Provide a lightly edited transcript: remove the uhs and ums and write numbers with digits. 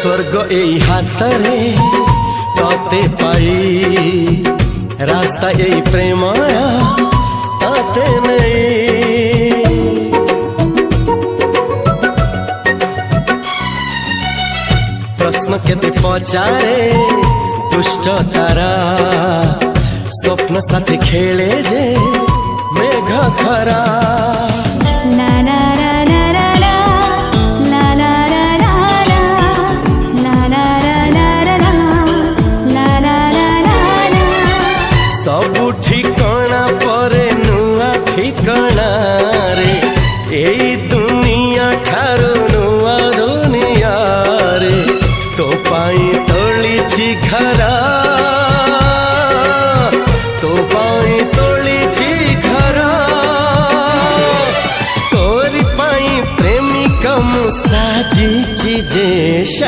स्वर्ग एई हातरे तते पाई रास्ता एई प्रेमया तते नहीं। प्रश्न केते पचारे दुष्ट तारा स्वप्न साथी खेले जे मेघ खरा। ला ला ला ला ला ला ला ला ला ला ला ला ला ला। सबु ठिकाना परे नुआ ठिकाना रे एई दुनिया ठारू नुआ दुनिया रे। तो पाई तोलिछि घरा तो पाई तोलिछि घरा तोरी पाई प्रेमिका मु साजिछि जेशा।